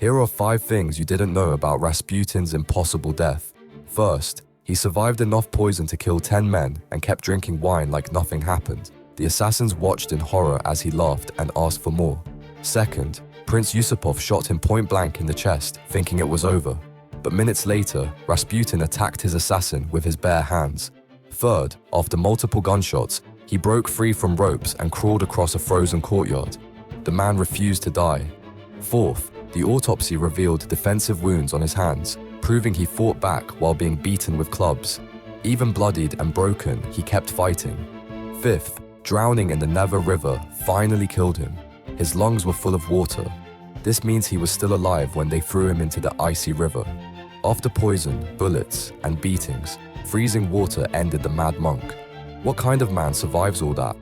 Here are 5 things you didn't know about Rasputin's impossible death. First, he survived enough poison to kill 10 men and kept drinking wine like nothing happened. The assassins watched in horror as he laughed and asked for more. Second, Prince Yusupov shot him point blank in the chest, thinking it was over. But minutes later, Rasputin attacked his assassin with his bare hands. Third, after multiple gunshots, he broke free from ropes and crawled across a frozen courtyard. The man refused to die. Fourth, the autopsy revealed defensive wounds on his hands, proving he fought back while being beaten with clubs. Even bloodied and broken, he kept fighting. Fifth, drowning in the Neva River finally killed him. His lungs were full of water. This means he was still alive when they threw him into the icy river. After poison, bullets, and beatings, freezing water ended the mad monk. What kind of man survives all that?